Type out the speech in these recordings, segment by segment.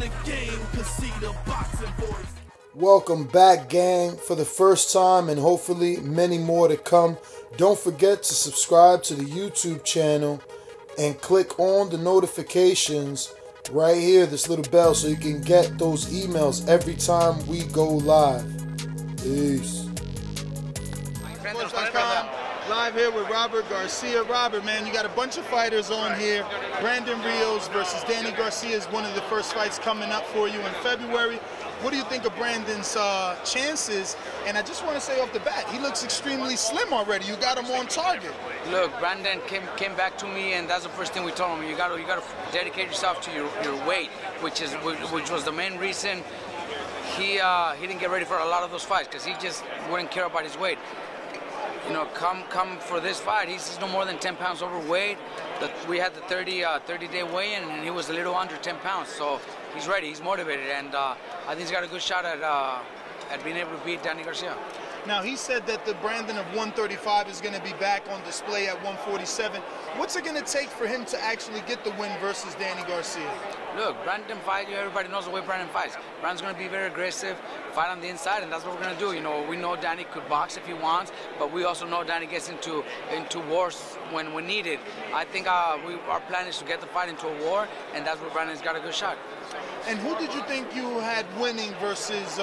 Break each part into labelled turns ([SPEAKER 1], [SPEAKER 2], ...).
[SPEAKER 1] the game, cause see the boxing voice.
[SPEAKER 2] Welcome back, gang, for the first time and hopefully many more to come. Don't forget to subscribe to the YouTube channel and click on the notifications right here, this little bell, so you can get those emails every time we go live. Peace.
[SPEAKER 3] Live here with Robert Garcia. Robert, man, you got a bunch of fighters on here. Brandon Rios versus Danny Garcia is one of the first fights coming up for you in February. What do you think of Brandon's chances? And I just want to say off the bat, he looks extremely slim already. You got him on target.
[SPEAKER 4] Look, Brandon came back to me, and that's the first thing we told him. You got to dedicate yourself to your weight, which was the main reason he didn't get ready for a lot of those fights, because he just wouldn't care about his weight. You know, come for this fight, he's no more than 10 pounds overweight. We had the 30-day weigh-in, and he was a little under 10 pounds. So he's ready, he's motivated, and I think he's got a good shot at being able to beat Danny Garcia.
[SPEAKER 3] Now, he said that the Brandon of 135 is going to be back on display at 147. What's it going to take for him to actually get the win versus Danny Garcia?
[SPEAKER 4] Look, Brandon fight, everybody knows the way Brandon fights. Brandon's going to be very aggressive, fight on the inside, and that's what we're going to do. You know, we know Danny could box if he wants, but we also know Danny gets into wars when needed. I think our plan is to get the fight into a war, and that's where Brandon's got a good shot.
[SPEAKER 3] And who did you think you had winning versus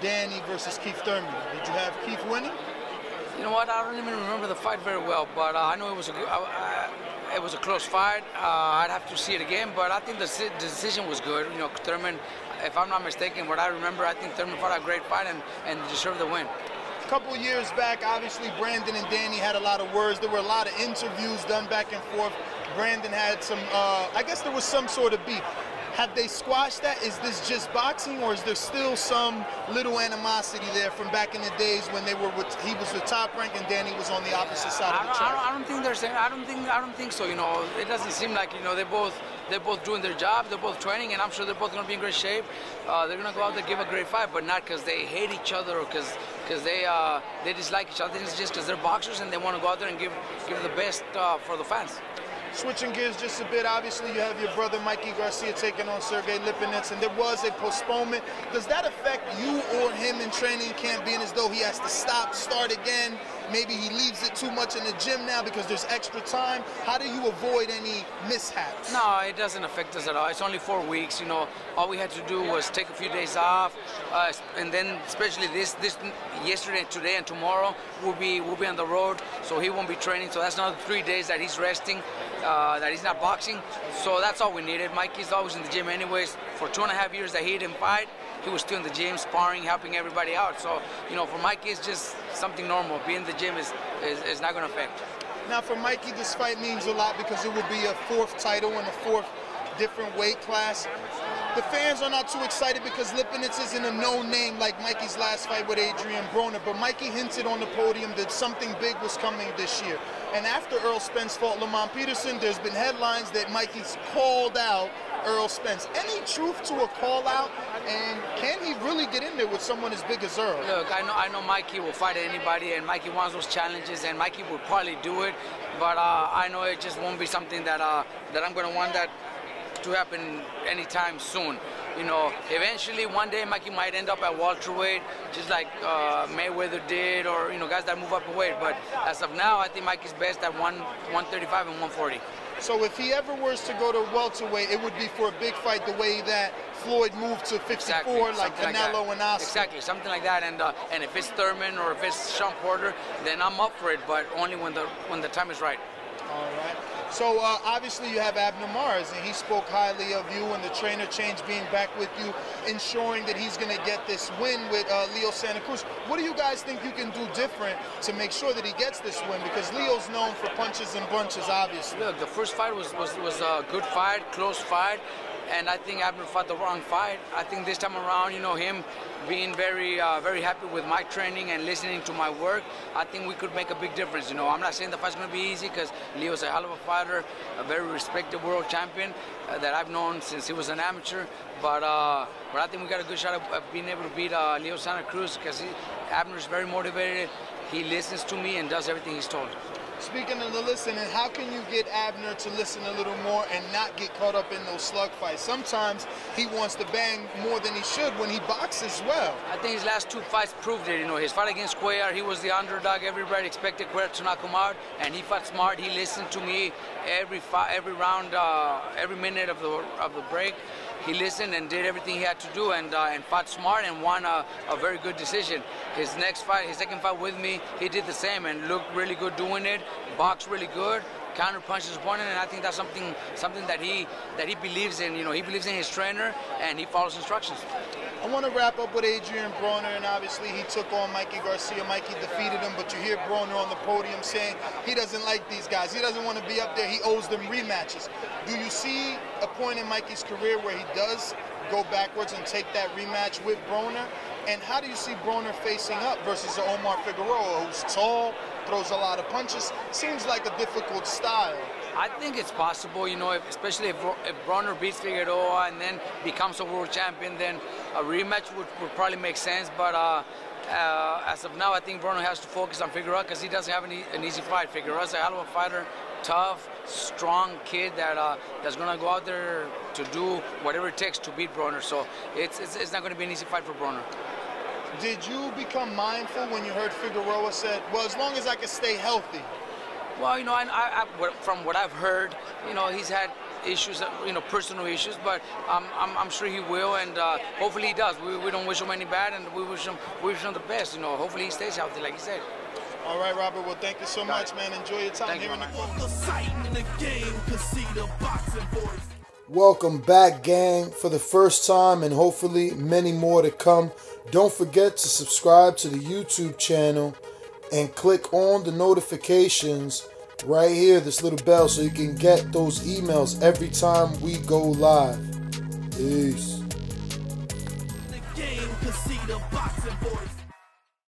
[SPEAKER 3] Danny versus Keith Thurman? Did you have Keith winning?
[SPEAKER 4] You know what? I don't even remember the fight very well, but I know it was a close fight. I'd have to see it again, but I think the decision was good. You know, Thurman, if I'm not mistaken, what I remember, I think Thurman fought a great fight and deserved the win.
[SPEAKER 3] A couple of years back, obviously, Brandon and Danny had a lot of words. There were a lot of interviews done back and forth. Brandon had some, I guess there was some sort of beef. Have they squashed that? Is this just boxing, or is there still some little animosity there from back in the days when he was the top rank and Danny was on the opposite side of the track?
[SPEAKER 4] I don't think there's. I don't think so. You know, it doesn't seem like, you know, they're both doing their job. They're both training, and I'm sure they're both going to be in great shape. They're going to go out there and give a great fight, but not because they hate each other or because they dislike each other. It's just because they're boxers and they want to go out there and give the best for the fans.
[SPEAKER 3] Switching gears just a bit, obviously you have your brother Mikey Garcia taking on Sergey Lipinets, and there was a postponement. Does that affect you or him in training camp, being as though he has to start again? Maybe he leaves it too much in the gym now because there's extra time. How do you avoid any mishaps?
[SPEAKER 4] No, it doesn't affect us at all. It's only 4 weeks. You know, all we had to do was take a few days off, and then especially this yesterday, today, and tomorrow we'll be on the road, so he won't be training. So that's another 3 days that he's resting, that he's not boxing. So that's all we needed. Mikey's always in the gym anyways. For 2.5 years that he didn't fight, he was still in the gym, sparring, helping everybody out. So, you know, for Mikey, it's just something normal. Being in the gym is not going to affect.
[SPEAKER 3] Now, for Mikey, this fight means a lot because it will be a 4th title in a 4th different weight class. The fans are not too excited because Lipinets isn't a known name like Mikey's last fight with Adrian Broner, but Mikey hinted on the podium that something big was coming this year. And after Errol Spence fought Lamont Peterson, there's been headlines that Mikey's called out Errol Spence. Any truth to a call out, and can he really get in there with someone as big as Errol?
[SPEAKER 4] Look, I know Mikey will fight anybody, and Mikey wants those challenges, and Mikey will probably do it, but I know it just won't be something that I'm going to want that to happen anytime soon. You know, eventually one day Mikey might end up at welterweight, just like Mayweather did, or, you know, guys that move up in weight. But as of now, I think Mikey's best at 135 and 140.
[SPEAKER 3] So if he ever was to go to welterweight, it would be for a big fight, the way that Floyd moved to 54, exactly, like Canelo and Oscar.
[SPEAKER 4] Exactly, something like that. And if it's Thurman or if it's Sean Porter, then I'm up for it, but only when the time is right.
[SPEAKER 3] All right. So obviously you have Abner Mares, and he spoke highly of you and the trainer change being back with you, ensuring that he's going to get this win with Leo Santa Cruz. What do you guys think you can do different to make sure that he gets this win? Because Leo's known for punches and bunches, obviously.
[SPEAKER 4] Look, the first fight was a good fight, close fight, and I think Abner fought the wrong fight. I think this time around, you know, him being very happy with my training and listening to my work, I think we could make a big difference. You know, I'm not saying the fight's going to be easy because Leo's a hell of a fighter, a very respected world champion that I've known since he was an amateur. But I think we got a good shot of being able to beat Leo Santa Cruz because Abner's very motivated. He listens to me and does everything he's told.
[SPEAKER 3] Speaking of the listening, how can you get Abner to listen a little more and not get caught up in those slug fights? Sometimes he wants to bang more than he should when he boxes well.
[SPEAKER 4] I think his last 2 fights proved it. You know, his fight against Cuellar, he was the underdog. Everybody expected Cuellar to knock him out, and he fought smart. He listened to me every round, every minute of the break. He listened and did everything he had to do, and fought smart and won a very good decision. His next fight, his second fight with me, he did the same and looked really good doing it. Boxed really good, counter punched his opponent, and I think that's something that he believes in. You know, he believes in his trainer and he follows instructions.
[SPEAKER 3] I want to wrap up with Adrian Broner, and obviously he took on Mikey Garcia. Mikey defeated him, but you hear Broner on the podium saying he doesn't like these guys. He doesn't want to be up there. He owes them rematches. Do you see a point in Mikey's career where he does go backwards and take that rematch with Broner? And how do you see Broner facing up versus Omar Figueroa, who's tall, throws a lot of punches? Seems like a difficult style.
[SPEAKER 4] I think it's possible, you know, especially if Broner beats Figueroa and then becomes a world champion, then a rematch would probably make sense. But as of now, I think Broner has to focus on Figueroa because he doesn't have an easy fight. Figueroa's a hell of a fighter, tough, strong kid that's going to go out there to do whatever it takes to beat Broner. So it's not going to be an easy fight for Broner.
[SPEAKER 3] Did you become mindful when you heard Figueroa said, well, as long as I can stay healthy?
[SPEAKER 4] Well, you know, from what I've heard, you know, he's had issues, you know, personal issues, but I'm sure he will, and hopefully he does. We don't wish him any bad, and we wish him the best. You know, hopefully he stays healthy, like he said.
[SPEAKER 3] All right, Robert. Well, thank you so much, man. Enjoy your time here in the court.
[SPEAKER 2] Welcome back, gang, for the first time and hopefully many more to come. Don't forget to subscribe to the YouTube channel and click on the notifications right here, this little bell, so you can get those emails every time we go live. Peace.